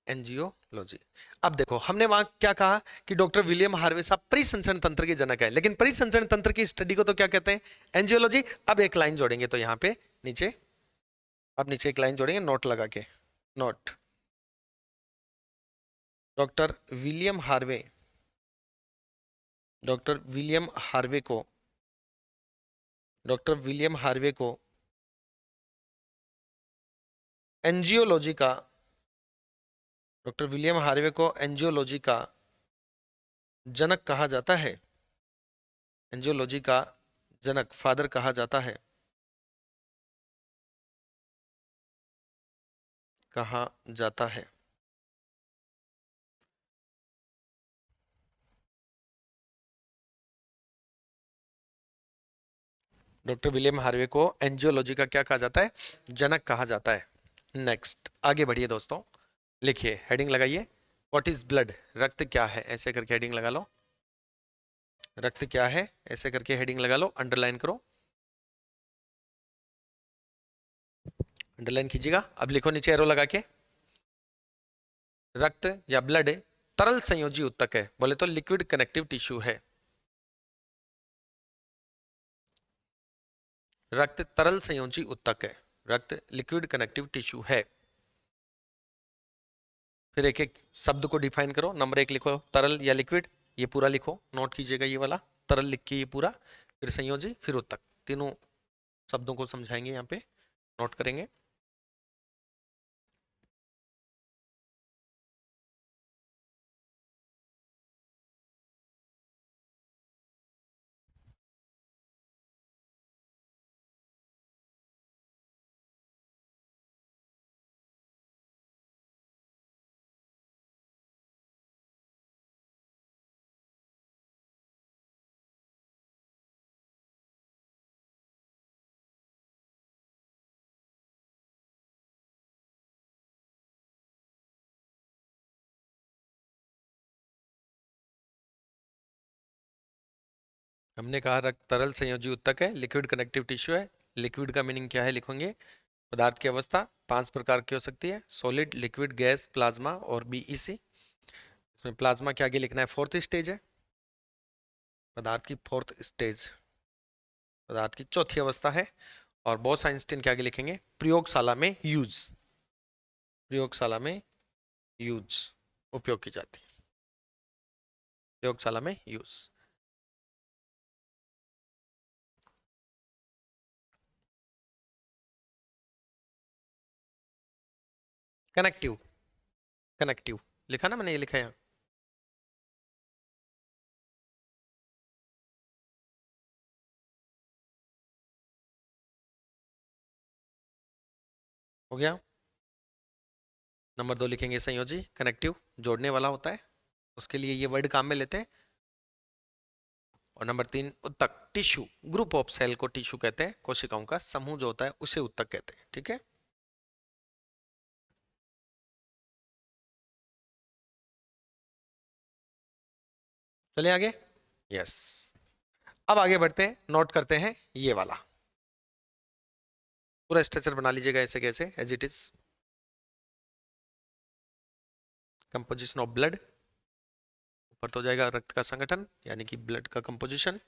एंजियोलॉजी। अब देखो हमने वहां क्या कहा कि डॉक्टर विलियम हार्वे साहब परिसंचरण तंत्र के जनक है, लेकिन परिसंचरण तंत्र की स्टडी को तो क्या कहते हैं? एंजियोलॉजी। अब एक लाइन जोड़ेंगे तो यहाँ पे नीचे आप नीचे एक लाइन जोड़ेंगे नोट लगा के, note. Doctor William Harvey, doctor William Harvey को, डॉक्टर विलियम हार्वे को एंजियोलॉजी का, डॉक्टर विलियम हार्वे को एंजियोलॉजी का जनक कहा जाता है, एंजियोलॉजी का जनक, फादर कहा जाता है, कहा जाता है। डॉक्टर विलियम हार्वे को एंजियोलॉजी का क्या कहा जाता है, जनक कहा जाता है। नेक्स्ट आगे बढ़िए दोस्तों, लिखिए हेडिंग लगाइए, व्हाट इज ब्लड, रक्त क्या है, ऐसे करके हेडिंग लगा लो, रक्त क्या है ऐसे करके हेडिंग लगा लो, अंडरलाइन करो, अंडरलाइन कीजिएगा। अब लिखो नीचे एरो लगा के, रक्त या ब्लड तरल संयोजी ऊतक है, बोले तो लिक्विड कनेक्टिव टिश्यू है। रक्त तरल संयोजी ऊतक है, रक्त लिक्विड कनेक्टिव टिश्यू है। फिर एक एक शब्द को डिफाइन करो, नंबर 1 लिखो तरल या लिक्विड, ये पूरा लिखो, नोट कीजिएगा ये वाला, तरल लिख के ये पूरा, फिर संयोजी, फिर ऊतक, तीनों शब्दों को समझाएंगे यहाँ पे, नोट करेंगे। हमने कहा रक्त तरल संयोजी ऊतक है, लिक्विड कनेक्टिव टिश्यू है। लिक्विड का मीनिंग क्या है लिखेंगे, पदार्थ की अवस्था 5 प्रकार की हो सकती है, सॉलिड, लिक्विड, गैस, प्लाज्मा और बीईसी। इसमें प्लाज्मा के आगे लिखना है फोर्थ स्टेज है, पदार्थ की फोर्थ स्टेज, पदार्थ की चौथी अवस्था है। और बॉस आइंस्टीन के आगे लिखेंगे प्रयोगशाला में यूज, प्रयोगशाला में यूज, उपयोग की जाती है, प्रयोगशाला में यूज। कनेक्टिव, कनेक्टिव लिखा ना मैंने, ये लिखा है यहाँ, हो गया। नंबर 2 लिखेंगे संयोजी, कनेक्टिव जोड़ने वाला होता है, उसके लिए ये वर्ड काम में लेते हैं। और नंबर 3 उत्तक, टिश्यू, ग्रुप ऑफ सेल को टिश्यू कहते हैं, कोशिकाओं का समूह जो होता है उसे उत्तक कहते हैं, ठीक है। चलिए आगे, यस। अब आगे बढ़ते हैं, नोट करते हैं ये वाला, पूरा स्ट्रक्चर बना लीजिएगा ऐसे कैसे, as it is. Composition of blood, ऊपर तो जाएगा रक्त का संगठन यानी कि ब्लड का कंपोजिशन,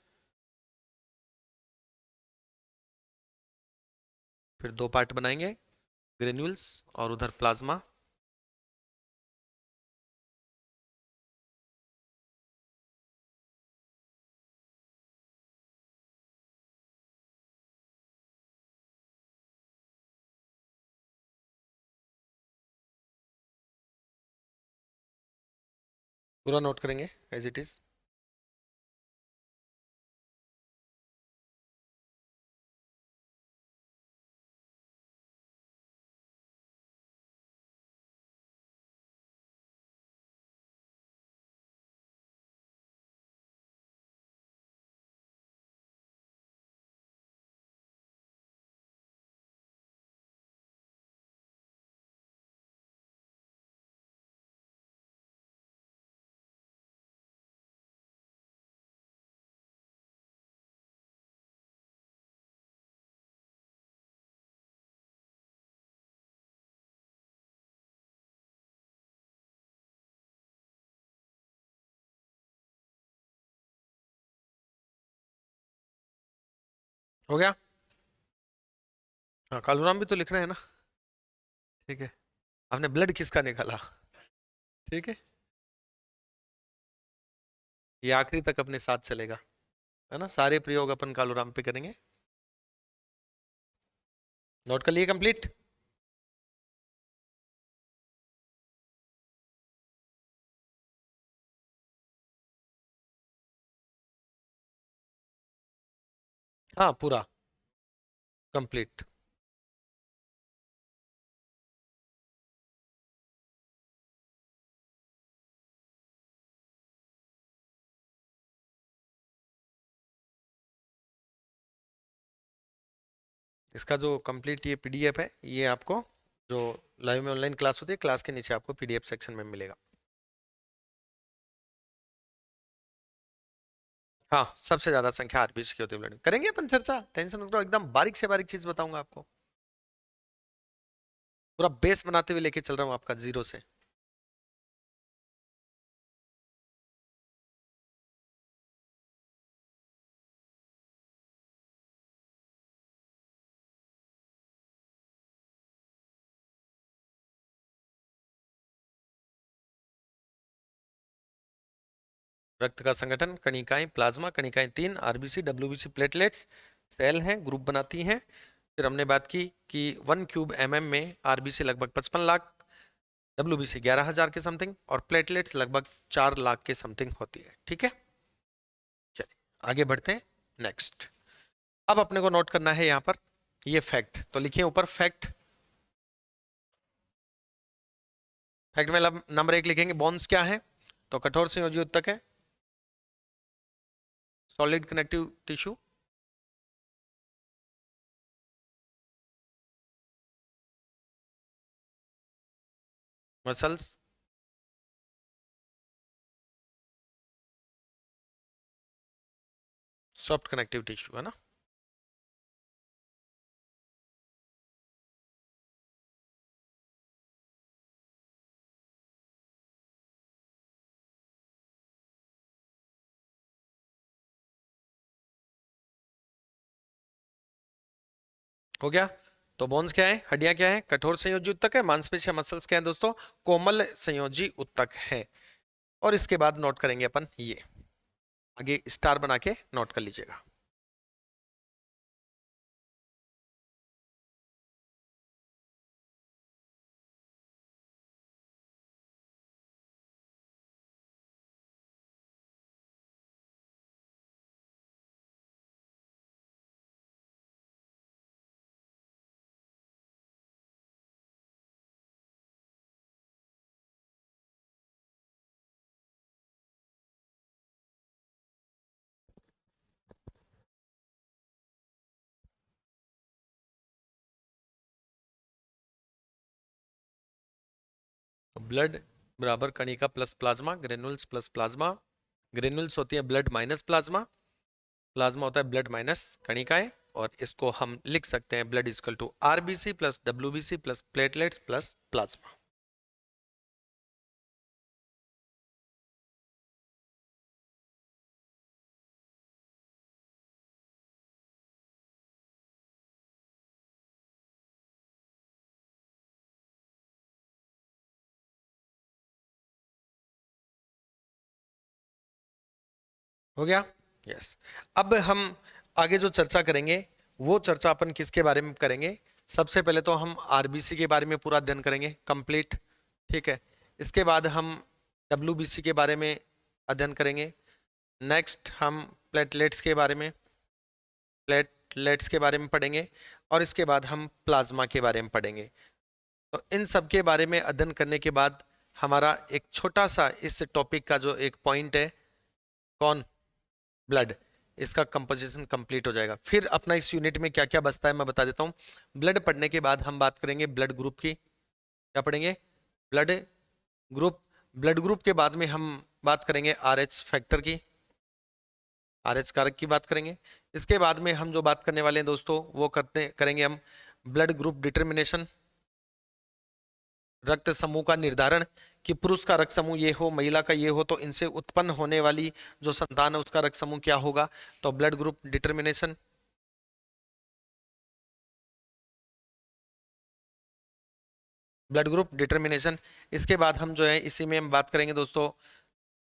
फिर 2 पार्ट बनाएंगे, ग्रेन्यूल्स और उधर प्लाज्मा, पूरा नोट करेंगे एज इट इज। हो गया, हाँ कालूराम भी तो लिखना है ना। ठीक है, आपने ब्लड किसका निकाला? ठीक है, ये आखिरी तक अपने साथ चलेगा, है ना। सारे प्रयोग अपन कालोराम पे करेंगे। नोट कर लिए कंप्लीट? हाँ, पूरा कंप्लीट। इसका जो कंप्लीट ये पीडीएफ है, ये आपको जो लाइव में ऑनलाइन क्लास होती है, क्लास के नीचे आपको पीडीएफ सेक्शन में मिलेगा। हाँ, सबसे ज्यादा संख्या आरबीसी की होती है ब्लड। करेंगे अपन चर्चा, टेंशन मत करो, एकदम बारीक से बारीक चीज बताऊंगा आपको। पूरा बेस बनाते हुए लेके चल रहा हूँ आपका जीरो से। रक्त का संगठन, कणिकाएं, प्लाज्मा कणिकाएं 3, आरबीसी डब्ल्यूबीसी प्लेटलेट्स, सेल हैं, ग्रुप बनाती हैं। फिर हमने बात की कि 1 क्यूब में आरबीसी लगभग 55 लाख, डब्ल्यूबीसी 11,000 के समथिंग, और प्लेटलेट्स लगभग 4 लाख के समथिंग होती है। ठीक है, चलिए आगे बढ़ते हैं। नेक्स्ट, अब अपने को नोट करना है यहाँ पर ये फैक्ट, तो लिखिए ऊपर फैक्ट। फैक्ट में नंबर 1 लिखेंगे बॉन्ड्स क्या है, तो कठोर संयोजी उत्तक है, solid connective tissue, muscles, soft connective tissue, है ना। हो गया। तो बोन्स क्या है, हड्डियां क्या है, कठोर संयोजी उत्तक है, मांसपेशियां मसल्स क्या है दोस्तों, कोमल संयोजी उत्तक है। और इसके बाद नोट करेंगे अपन ये, आगे स्टार बना के नोट कर लीजिएगा। तो ब्लड बराबर कणिका plus plasma, granules plus plasma, granules होती है ब्लड माइनस प्लाज्मा, प्लाज्मा होता है ब्लड माइनस कणिकाएं। और इसको हम लिख सकते हैं blood is equal to RBC plus WBC plus platelets plus plasma. हो गया, यस। अब हम आगे जो चर्चा करेंगे, वो चर्चा अपन किसके बारे में करेंगे, सबसे पहले तो हम आरबीसी के बारे में पूरा अध्ययन करेंगे कंप्लीट। ठीक है, इसके बाद हम डब्ल्यूबीसी के बारे में अध्ययन करेंगे। नेक्स्ट हम प्लेटलेट्स के बारे में, प्लेटलेट्स के बारे में पढ़ेंगे। और इसके बाद हम प्लाज्मा के बारे में पढ़ेंगे। तो इन सब के बारे में अध्ययन करने के बाद हमारा एक छोटा सा इस टॉपिक का जो एक पॉइंट है, कौन, ब्लड, इसका कंपोजिशन कंप्लीट हो जाएगा। फिर अपना इस यूनिट में क्या क्या बचता है मैं बता देता हूँ। ब्लड पढ़ने के बाद हम बात करेंगे ब्लड ग्रुप की। क्या पढ़ेंगे, ब्लड ग्रुप। ब्लड ग्रुप के बाद में हम बात करेंगे आरएच फैक्टर की, आरएच कारक की बात करेंगे। इसके बाद में हम जो बात करने वाले हैं दोस्तों, वो करेंगे हम ब्लड ग्रुप डिटर्मिनेशन, रक्त समूह का निर्धारण, कि पुरुष का रक्त समूह ये हो, महिला का ये हो, तो इनसे उत्पन्न होने वाली जो संतान है उसका रक्त समूह क्या होगा, तो blood group determination. Blood group determination. इसके बाद हम जो है इसी में हम बात करेंगे दोस्तों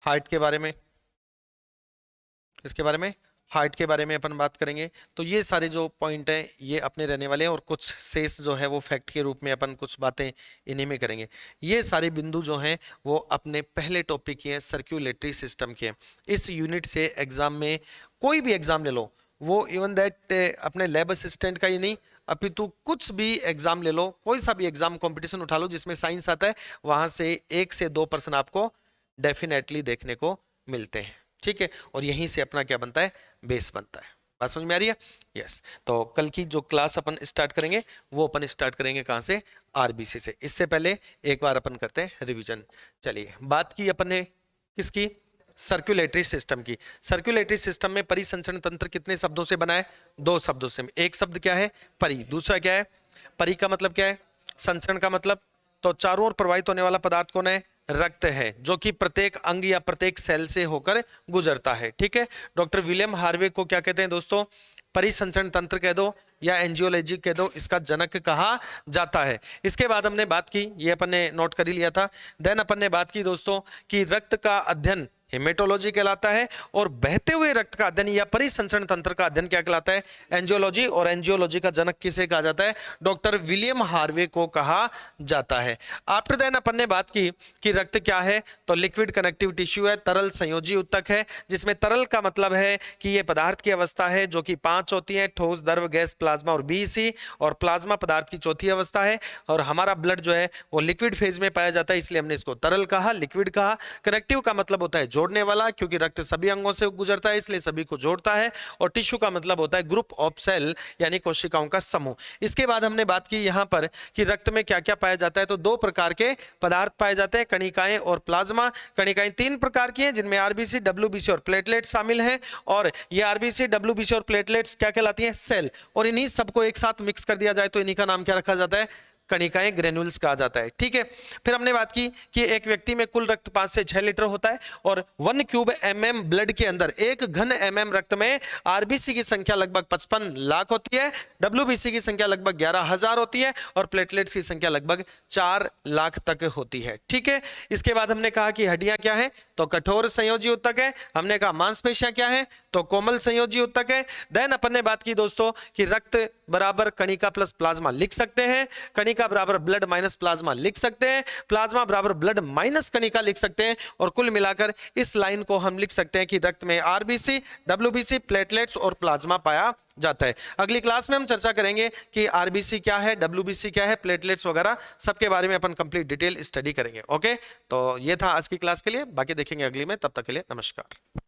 हार्ट के बारे में, इसके बारे में हार्ट के बारे में अपन बात करेंगे। तो ये सारे जो पॉइंट हैं ये अपने रहने वाले हैं, और कुछ शेष जो है वो फैक्ट के रूप में अपन कुछ बातें इन्हीं में करेंगे। ये सारे बिंदु जो हैं वो अपने पहले टॉपिक के हैं, सर्क्यूलेटरी सिस्टम के। इस यूनिट से एग्जाम में कोई भी एग्जाम ले लो, वो इवन दैट अपने लैब असिस्टेंट का ही नहीं, अपितु कुछ भी एग्जाम ले लो, कोई सा भी एग्जाम कंपटीशन उठा लो जिसमें साइंस आता है, वहां से 1 से 2% आपको डेफिनेटली देखने को मिलते हैं। ठीक है, और यहीं से अपना क्या बनता है, बेस बनता है। बात समझ में आ रही है? यस। तो कल की जो क्लास अपन स्टार्ट करेंगे वो अपन स्टार्ट करेंगे कहाँ से, आरबीसी से। इससे पहले एक बार अपन करते हैं रिवीजन। चलिए, बात की अपन ने किसकी, सर्कुलेटरी सिस्टम की। सर्कुलेटरी सिस्टम में परिसंचरण तंत्र कितने शब्दों से बना है, 2 शब्दों से। एक शब्द क्या है, परि, दूसरा क्या है, परि का मतलब क्या है, संचरण का मतलब। तो चारों ओर प्रवाहित होने वाला पदार्थ कौन है, रक्त है, जो कि प्रत्येक अंग या प्रत्येक सेल से होकर गुजरता है। ठीक है, डॉक्टर विलियम हार्वे को क्या कहते हैं दोस्तों, परिसंचरण तंत्र कह दो या एंजियोलॉजी कह दो, इसका जनक कहा जाता है। इसके बाद हमने बात की, ये अपन ने नोट कर ही लिया था। देन अपन ने बात की दोस्तों कि रक्त का अध्ययन हेमेटोलॉजी कहलाता है, और बहते हुए रक्त का अध्ययन या परिसंचरण तंत्र का अध्ययन क्या कहलाता है, एंजियोलॉजी। और एंजियोलॉजी का जनक किसे कहा जाता है, डॉक्टर विलियम हार्वे को कहा जाता है। आफ्टर देन अपन ने बात की कि रक्त क्या है, तो लिक्विड कनेक्टिव टिश्यू है, तरल संयोजी उत्तक है, जिसमें तरल का मतलब है कि यह पदार्थ की अवस्था है जो कि 5 होती है, ठोस, द्रव, गैस, प्लाज्मा और बीसी। और प्लाज्मा पदार्थ की चौथी अवस्था है, और हमारा ब्लड जो है वो लिक्विड फेज में पाया जाता है, इसलिए हमने इसको तरल कहा, लिक्विड कहा। कनेक्टिव का मतलब होता है जोड़ने वाला, क्योंकि रक्त सभी अंगों से गुजरता है इसलिए सभी को जोड़ता है। और टिश्यू का मतलब होता है ग्रुप ऑफ सेल, यानी कोशिकाओं का समूह। इसके बाद हमने बात की यहां पर कि रक्त में क्या क्या पाया जाता है, तो 2 प्रकार के पदार्थ पाए जाते हैं, कणिकाएं और प्लाज्मा। कणिकाएं 3 प्रकार की हैं, जिनमें आरबीसी, डब्ल्यूबीसी और प्लेटलेट शामिल हैं। और ये आरबीसी, डब्ल्यूबीसी और प्लेटलेट्स क्या कहलाती हैं, सेल। और इन्हीं सबको एक साथ मिक्स कर दिया जाए तो इन्हीं का नाम क्या रखा जाता है, कणिकाएं, ग्रेन्यूल्स कहा जाता है। ठीक है, फिर हमने बात की कि एक व्यक्ति में कुल रक्त 5 से 6 लीटर होता है, और 1 क्यूब mm ब्लड के अंदर, 1 घन mm रक्त में आरबीसी की संख्या लगभग 55 लाख होती है, डब्ल्यूबीसी की संख्या लगभग 11,000 होती है, और प्लेटलेट्स की संख्या लगभग 4 लाख तक होती है। ठीक है, इसके बाद हमने कहा कि हड्डियां क्या है, तो कठोर संयोजी उत्तक है। हमने कहा मांसपेशियां क्या है, तो कोमल संयोजी उत्तक है। देन अपन ने बात की दोस्तों कि रक्त बराबर कणिका प्लस प्लाज्मा लिख सकते हैं, कणिका बराबर ब्लड माइनस प्लाज्मा लिख सकते हैं, प्लाज्मा बराबर ब्लड माइनस कणिका लिख सकते हैं, और कुल मिलाकर इस लाइन को हम लिख सकते हैं कि रक्त में आरबीसी, डब्ल्यूबीसी, प्लेटलेट्स और प्लाज्मा पाया जाता है। अगली क्लास में हम चर्चा करेंगे कि आरबीसी क्या है, डब्ल्यूबीसी क्या है, प्लेटलेट्स वगैरह सबके बारे में अपन कंप्लीट डिटेल स्टडी करेंगे। ओके, तो ये था आज की क्लास के लिए, बाकी देखेंगे अगली में। तब तक के लिए नमस्कार।